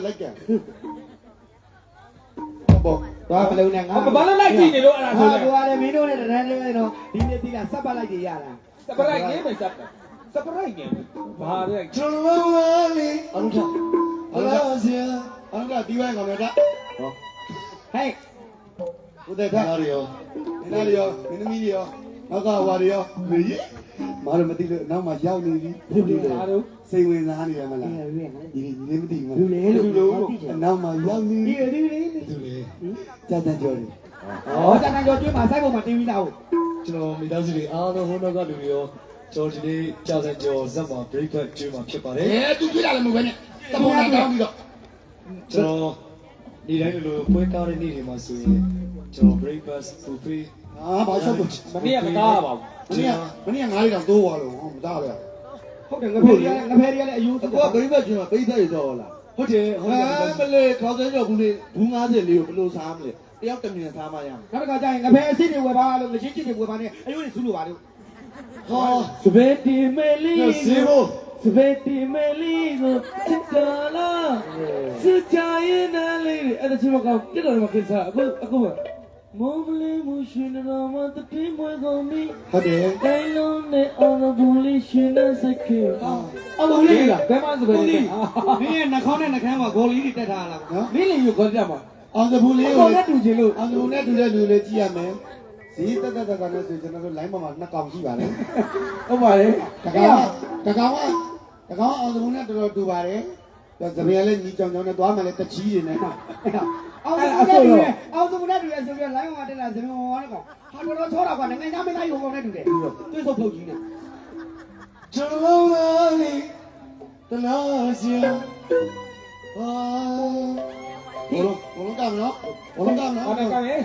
လိုက်ကန်ပေါ့သွားမလုံးနဲ့ငါ ဘာလို့လိုက်ကြည့်နေလို့အဲ့ဒါဆိုလဲ ဟိုကလည်းမင်းတို့နဲ့တန်းနေတော့ဒီနေ့တိကစပ်ပတ်လိုက်ကြရတာ စပရိုက်ငယ်မယ်စပရိုက်ငယ်ဘာလဲ ကျွန်တော်တို့လေအလုံးထအလားဆရာအလုံးကဒီဝိုင်းကောင်လည်းကဟောဟဲ့ဦးတဲ့ထားရရောနားရရောမင်းသမီးရောနောက်ကဝါရရောမေးမာရမသိလို့နောက်မှရောက်နေပြီဖြစ်လို့စိတ်ဝင်စားနေရမလားဒီလေးမသိဘူးလူလေလို့နောက်မှရောက်နေပြီဒီလေးလူလေကြာတန်ကြော်တယ်ဟောကြာတန်ကြော်ကျွေးမှာစိုက်ပုံမှာတင်းပြီးသားဟုတ် ကျွန်တော်မိသားစုတွေအားလုံးဟိုနောက်ကလူတွေရောကျွန်တော်ဒီနေ့ကြာစံကျော်ဇက်မှာ breakfast ကျွေးမှာဖြစ်ပါတယ် သူကျွေးလာလည်းမဟုတ်ဘဲနဲ့တပုံနဲ့တောင်းပြီးတော့ ကျွန်တော်ဒီတိုင်းလိုပွဲကားတဲ့နေ့တွေမှာဆိုရင်ကျွန်တော် breakfast buffet ဘာရှော့လို့ မနေ့ကမသားပါဘူး မနေ့ကငါးလေးတောင်တိုးသွားလို့မသားရဟုတ်တယ်ငဖဲရီကလည်းအယူသူကဘရိဘတ်ကျွန်းကပိတ်သက်ရတော့လား ဟုတ်တယ်ဟုတ်တယ် မလေးခေါင်းစင်းကြော်ဘူးလေဘူး90လေးကိုဘယ်လိုစားမလဲတယောက်တစ်မြင်စားမှရမယ်နောက်တစ်ခါကျရင်ငဖဲအစ်စ်တွေဝယ်ပါလို့ငချင်းချစ်တွေဝယ်ပါနဲ့အယိုးတွေဆူလို့ပါလို့ဟော စပယ်တီမဲလီစပယ်တီမဲလီကိုချစ်တာလားစစ်ချရင်လည်းအဲ့ဒါချင်းမကောင်းတက်တော်မှာကိစ္စအခုမုံမလေးမရှင်တော်မှာတတိမွေးကုန်ပြီ ဟုတ်တယ် တိုင်းလုံးနဲ့အောင်ဘူးလေးရှင်တဲ့စက်ကေအောင်ဘူးလေးလား ဘယ်မှစပယ်လေး မင်းရဲ့နှာခေါင်းနဲ့နှာခမ်းမှာဂေါ်လေးတွေတက်ထားလားနော် မင်းလေးကိုခေါ်ကြမှာ အောင်စပူလေး ကိုနဲ့တူချင်လို့ အောင်စပူနဲ့တူတဲ့လူလေးကြည့်ရမယ်ဈေးတက်နဲ့ဆိုကျွန်တော်တို့ line ပေါ်မှာနှစ်ကောင်ရှိပါတယ် ဟုတ်ပါလေ တကောင်အောင်စပူနဲ့တော်တော်တူပါတယ်သပင်လည်းညီကြောင်နဲ့သွားမှလည်းတချီးတွေနဲ့အောင်စပူနဲ့တူရဲဆိုပြီး line ပေါ်မှာတက်လာသပင်ပေါ်မှာလည်းကောင်ဟာတော်တော်ချောတာကနိုင်ငံသားမင်းသားရုံကောင်နဲ့တူတယ်တွေးစုပ်ဖုတ်ကြီးနဲ့ ကျွန်တော်လေးတလားစီယာအာ ဘလုံးကမနော်ဘလုံးကမနော် ဘာနဲ့ကောင်းရဲ့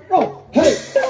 ဟုတ်ဟေး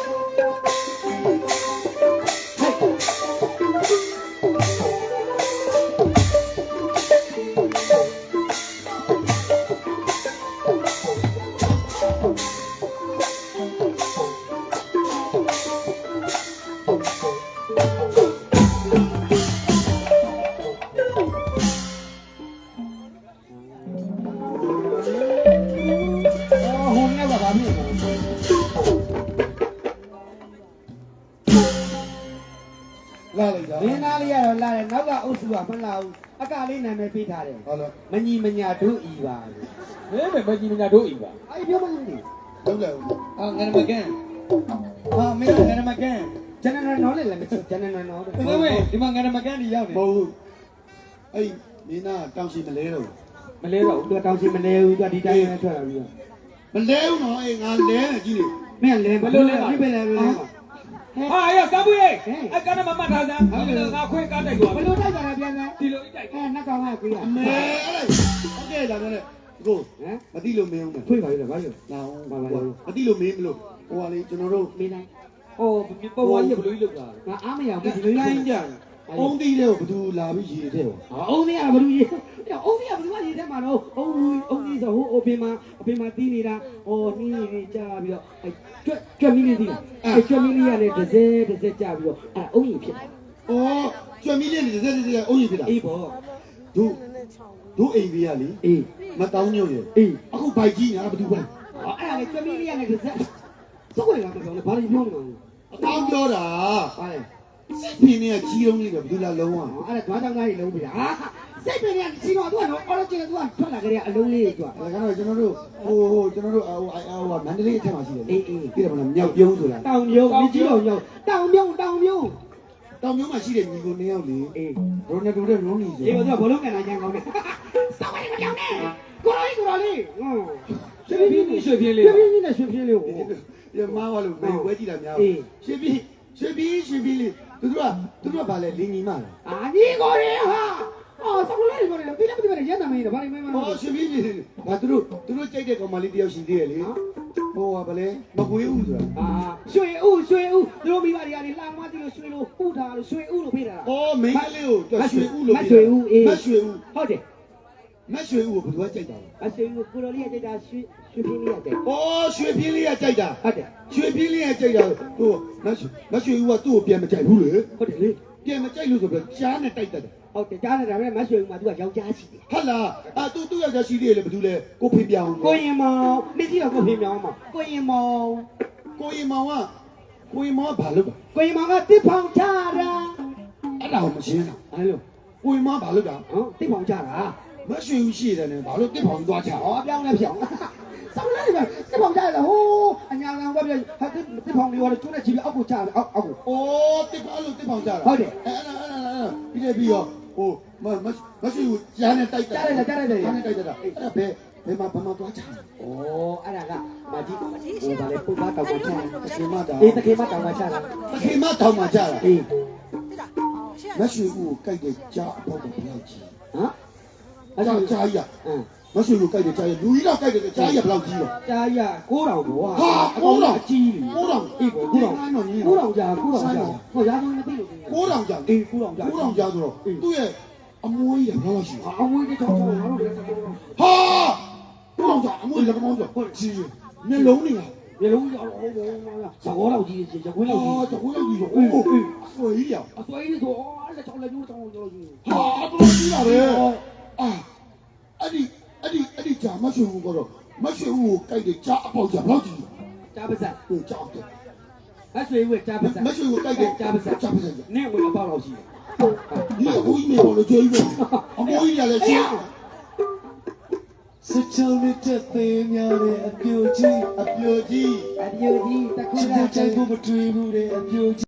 လာလိုက်တာမင်းသားလေးကတော့လာတယ်နောက်ကအိုးစုကမလာဘူးအကလေးနာမည်ပေးထားတယ်ဟုတ်လားမညီမညာတို့ဤပါလို့ မင်းမကြီးမညာတို့ဤပါ အဲ့ပြောမလို့နေဟုတ်တယ်အာငရမကန်ဟာမင်းငရမကန်ဂျန်နရနော်လေလည်းမဂျန်နရနော် ဒီမဲ့ဒီမှာငရမကန်ကြီးရောက်နေ မဟုတ်ဘူးအဲ့မင်းသားတောင်ရှိမလဲတော့ မလဲတော့ သူတောင်ရှိမလဲဘူးသူဒီတိုင်းနဲ့ထွက်လာပြီးမလဲဘူးနော်အေးငါလဲနေကြည့်လေမင်းလဲဘယ်လိုလဲပြပဲလဲဘယ်လိုလဲ ဟာရကဘူးရဲ့အဲ့ကနေမမှတ်ထားစမ်းငါခွင့်ကားတိုက်သွား ဘယ်လိုတိုက်ကြလဲပြန်လဲ ဒီလိုတိုက် အဲနှက်ကကပြေးရအမေအဲ့ဟုတ်ကဲ့ဒါနဲ့ကိုဟမ်မတိလို့မင်းအောင်မယ်ဖွေးပါလေဘာလို့လာအောင်ပါပါမတိလို့မင်းမလို့ဟိုကလေကျွန်တော်တို့မင်းတိုင်း ဟိုပေါ်ဝါကြီးဘယ်လိုလုပ်တာ ငါအားမရဘူးဒီလိုတိုင်းကြအုံးသီးတဲ့ကိုဘသူလာပြီးရေတဲ့ဟောအုံးသီးကဘသူရေအုံးသီးကဘသူကရေတဲ့မှာတော့အုံးသီးဆိုဟိုအပြင်မှာတီးနေတာဟိုနှီးနေကြာပြီးတော့အဲကျွတ်မီးနေတီးတာအဲကျွတ်မီးလေးရတယ်တစ်စက်ကြာပြီးတော့အဲအုံးရင်ဖြစ်တယ်ဩကျွတ်မီးလေးတစ်စက်အုံးရင်ဖြစ်တာအေးပေါ့တို့အိမ်ကြီးကလေအေးမတောင်းညို့ရအေးအခုဘိုက်ကြီးညာဘသူပဲအဲ့ဒါလေကျွတ်မီးလေးရတယ်တစ်စက်စုပ်ဝင်လာတော့လေဘာလို့ပြောနေမှာအကောင်းပြောတာဟာလေစိတ်ပင်နဲ့ကြီးလုံးလေးပဲဘယ်သူလာလုံးအောင်အဲ့ဒါဓွားတောင်းသားကြီးလုံးပြီဟာစိတ်ပင်နဲ့ကြီးတော့သူကတော့အော်ကျင်သူကထွက်လာကြတဲ့အလုံးလေးကြွာဒါကတော့ကျွန်တော်တို့ကျွန်တော်တို့မန္တလေးအထက်မှာရှိတယ်အေးအေးပြတယ်မလားမြောက်ပြုံးဆိုတာတောင်ပြုံးမြကြီးတော်မြောက်တောင်ပြုံးမှာရှိတဲ့ညီကို2ယောက်လေအေးရိုနယ်ဒိုနဲ့လုံးနီဆိုအေးဘာလို့ဘောလုံးကန်လာကြကောင်းနေစောင်းနေမကြောက်နဲ့ကိုရိုလေးရွှေပြင်းနဲ့ရွှေပြင်းလေး နဲ့ရွှေပြင်းလေးကိုရမားပါလို့ဘယ်ဝဲကြည့်တာများရွှေပြင်းလေးသူတို့ကဗာလဲလင်းညီမလားအာညီကိုရေဟာအော်စကူလေးကိုလေတိလည်းမတိပဲရန်နာမင်းဗာနေမင်းမအော်ရွှေပြင်းလေးငါသူတို့ကြိုက်တဲ့ကောင်မလေးတယောက်ရှိသေးတယ်လေဟိုကဗာလဲမကွေးဦးဆိုတာအာရွှေဦးသူတို့မိဘတွေကနေလာမကြည့်လို့ရွှေလို့ဥထားလို့ရွှေဦးလို့ပေးတာအော်မင်းကလေးကိုရွှေဦးလို့ပေးတာမရွှေဦးဟုတ်တယ်မရွှေဦးကိုဘယ်သူကကြိုက်တာလဲအရွှေဦးကိုလိုလေးကကြိုက်တာရွှေပြင်းလေးကကြိုက်တာအော်ရွှေပြင်းလေးကကြိုက်တာဟုတ်တယ်ရွှေပြင်းလေးကကြိုက်တာဟိုမရွှေဦးကသူ့ကိုပြန်မကြိုက်ဘူးလေဟုတ်တယ်လေ ပြန်မကြိုက်လို့ဆိုပြီးကြားနဲ့တိုက်တက်တယ် ဟုတ်တယ်ကြားနေတာပဲမဆွေဦးမှာသူကယောက်ျားရှိတယ် ဟုတ်လားသူ့ယောက်ျားရှိသေးတယ်လေဘာလို့လဲကိုဖေပြောင်း ကိုရင်မောင်နေ့ကြီးတော့ကိုဖေမြောင်းမှာကိုရင်မောင် ကိုရင်မောင်ကဘာလုပ်တာ ကိုရင်မောင်ကတစ်ဖောင်ချတာ အဲ့ဒါကိုမရှင်းတာ အဲ့လို ကိုရင်မောင်ဘာလုပ်တာ ဟမ်တစ်ဖောင်ချတာ မရွှေဘူးရှိတယ်နဲ့ဘာလို့တစ်ဖောင်သွားချ ဟောအပြောင်းလဲပြောင်းစောင်းလိုက်ပါတစ်ဖောင်ချတယ်ဟိုးအညာလန်ကပြဟာတစ်ဖောင်လေးရောကျွန်းနဲ့ချီပြီးအောက်ကိုချတယ်အောက်ကို အိုးတစ်ဖောင်လို့တစ်ဖောင်ချတာ ဟုတ်တယ် အဲ့ပြီးရောဟိုမရွှေဘူးကြားနဲ့တိုက်တက်ကြားနဲ့တိုက်တက်တာအဲ့ဒါဘယ်မှာသွားချ ဩအဲ့ဒါကမာကြီးဟိုဗာလေပုတ်သားတောင်မှချတာ တခင်မတောင် အေးတခေမတောင်မှချတာ တခင်မတောင်မှာချတာ အေး မရွှေဘူးကိုကြိုက်တဲ့ကြားအပေါက်ကိုဘယ်လောက်ကြီး ဟမ် အဲ့ဒါကြားကြီး အင်း မရွှေဘူးကြိုက်တဲ့ကြားကြီးလူကြီးတော့ကြိုက်တဲ့ကြားကြီးဘယ်လောက်ကြီးလဲ ကြားရ9000ဘော ဟာ9000 အကြီးလေ 9000 အေးဘော9000ကြာဟောရာဆုံးမသိလို့ 9000ကြာ အေး9000ကြာ 9000ကြာဆိုတော့သူ့ရဲ့အမွေးရဘယ်လောက်ရှိလဲ အဝေးကြီးချောင်းချောင်းငါတို့လည်း ဟာ9000ကြာအမွေးလည်းကောင်းကြောဟုတ်ကြီးနှလုံးနေရ ရေလုံးရောဟိုသဘောတော့ကြီးရေခွေးလောက်ကြီး တခုလောက်ကြီးဆိုအိုးဆွေးရ အစွဲကြီးဆိုလက်ချောင်းလက်ကျိုးချောင်းချောင်းကြီး ဟာတော်ကြီးတာပဲအဲ့ဒီကြာမရွှေဘူးကတော့မရွှေဘူးကိုကြိုက်တဲ့ကြားအပေါက်ကြာဘယ်လောက်ကြီး ကြားပါစက် ကိုကြောက်တယ် အဆွေဝဲကြားပါစက် မရွှေဘူးကြိုက်တဲ့ ကြားပါစက် ကြားပါစက် နင့်ဝင်အပေါက်လောက်ရှိတယ် ဒီဟိုကြီးမေပေါ်လို့ကျွေးပြီးအမွေးကြီးလည်းရှင်း စစ်ချုံနေတဲ့သေးများတဲ့အပြိုကြီး အပြိုကြီး အပြိုကြီးတခု ချစ် က တဲ့ချိုင်ကိုမတွေ့ဘူးတဲ့အပြိုကြီး